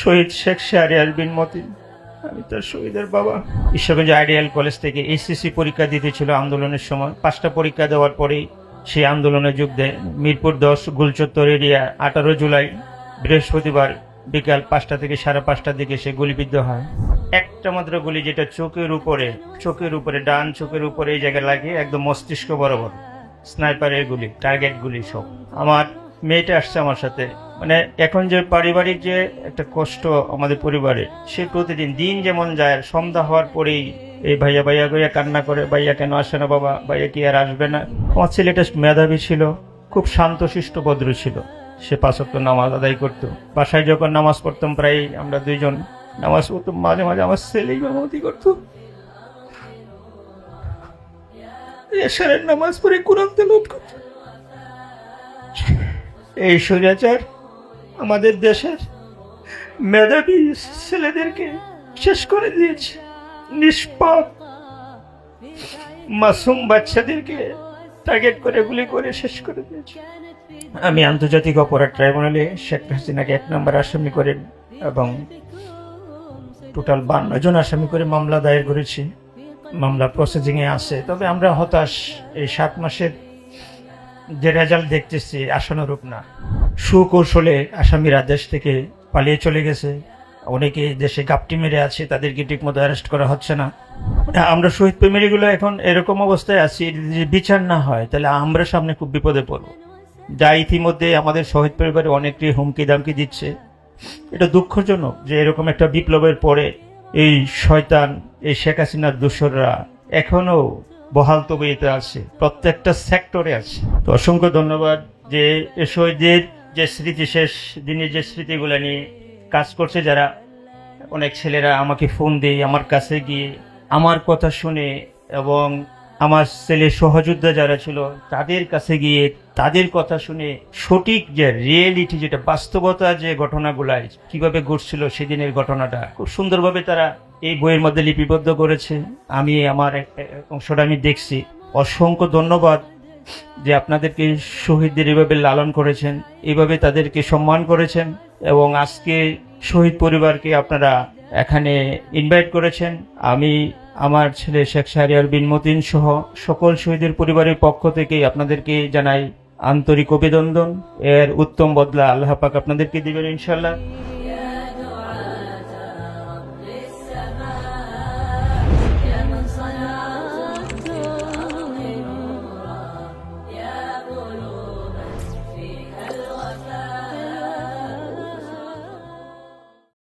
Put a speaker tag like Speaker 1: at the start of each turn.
Speaker 1: শহীদ শেখ শাহরিয়ার বিন মতিন, আমি তার শহীদের বাবা। ঈশ্বরগঞ্জ আইডিয়াল কলেজ থেকে এইচএসসি পরীক্ষা দিতে ছিল আন্দোলনের সময়। 5টা পরীক্ষা দেওয়ার পরেই সেই আন্দোলনে যোগ দেয়। মিরপুর 10 গুলচত্বর এরিয়া 18 জুলাই বৃহস্পতিবার বিকাল 5টা থেকে 5:30টার দিকে সে গুলিবিদ্ধ হয়। একটা মাত্র গুলি, যেটা চোখের উপরে ডান চোখের উপরে এই জায়গায় লাগে, একদম মস্তিষ্ক বরাবর। স্নাইপারের গুলি, টার্গেট গুলি সব। আমার মেয়েটা আসছে আমার সাথে। মানে এখন যে পারিবারিক যে একটা কষ্ট আমাদের পরিবারে, সে প্রতিদিন দিন যেমন যায়, সন্ধ্যা হওয়ার পরেই এই ভাইয়া ভাইয়া করে কান্না করে, ভাইয়া কেন আসে না বাবা, ভাইয়া কি আর আসবে না। আমার ছেলেটা মেধাবী ছিল, খুব শান্তশিষ্ট ভদ্র ছিল। সে 5 ওয়াক্ত নামাজ আদায় করতো। বাসায় যখন নামাজ পড়তাম, প্রায় আমরা দুইজন নামাজ পড়তাম, মাঝে মাঝে আমার ছেলেই ইমামতি করতো। এশারের নামাজ পড়ে কোরআন তেলাওয়াত করতো। এই স্বৈরাচার আমাদের দেশের মেধাবী ছেলেদেরকে শেষ করে দিয়েছে। নিষ্পাপ মাসুম বাচ্চাদেরকে টার্গেট করে গুলি করে শেষ করে দিয়েছে। আমি আন্তর্জাতিক অপরাধ ট্রাইব্যুনালে শেখ হাসিনাকে 1 নম্বর আসামি করে এবং টোটাল 52 জন আসামি করে মামলা দায়ের করেছি। মামলা প্রসেসিং এ আছে। তবে আমরা হতাশ, এই 7 মাসের যে রেজাল্ট দেখতেছি আশানুরূপ না। সুকৌশলে আসামিরা দেশ থেকে পালিয়ে চলে গেছে। অনেকে দেশে গাপটি মেরে আছে, তাদেরকে ঠিকমতো অ্যারেস্ট করা হচ্ছে না। আমরা শহীদ প্রেমীগুলো এখন এরকম অবস্থায় আছি, যে বিচার না হয় তাহলে আমরা সামনে খুব বিপদে পড়ব। যা ইতিমধ্যে আমাদের শহীদ পরিবারে অনেকটি হুমকি দামকি দিচ্ছে। এটা দুঃখজনক যে এরকম একটা বিপ্লবের পরে এই শয়তান, এই শেখ হাসিনার দোসররা এখনো বহাল তবিয়তে আছে, প্রত্যেকটা সেক্টরে আছে। তো অসংখ্য ধন্যবাদ যে শহীদদের যে স্মৃতি, শেষ দিনের যে স্মৃতিগুলো নিয়ে কাজ করছে যারা। অনেক ছেলেরা আমাকে ফোন দিয়ে, আমার কাছে গিয়ে আমার কথা শুনে, এবং আমার ছেলে সহযোদ্ধা যারা ছিল তাদের কাছে গিয়ে তাদের কথা শুনে সঠিক যে রিয়েলিটি, যেটা বাস্তবতা, যে ঘটনাগুলাই কিভাবে ঘটছিল সেদিনের ঘটনাটা খুব সুন্দরভাবে তারা এই বইয়ের মধ্যে লিপিবদ্ধ করেছে। আমি আমার অংশটা আমি দেখছি। অসংখ্য ধন্যবাদ যে আপনাদেরকে শহীদদের এভাবে লালন করেছেন, এভাবে তাদেরকে সম্মান করেছেন, এবং আজকে শহীদ পরিবারকে আপনারা এখানে ইনভাইট করেছেন। আমি আমার ছেলে শেখ শাহরিয়ার বিন মতিন সহ সকল শহীদের পরিবারের পক্ষ থেকে আপনাদেরকে জানাই আন্তরিক অভিনন্দন। এর উত্তম বদলা আল্লাহ পাক আপনাদেরকে দিবেন ইনশাল্লাহ।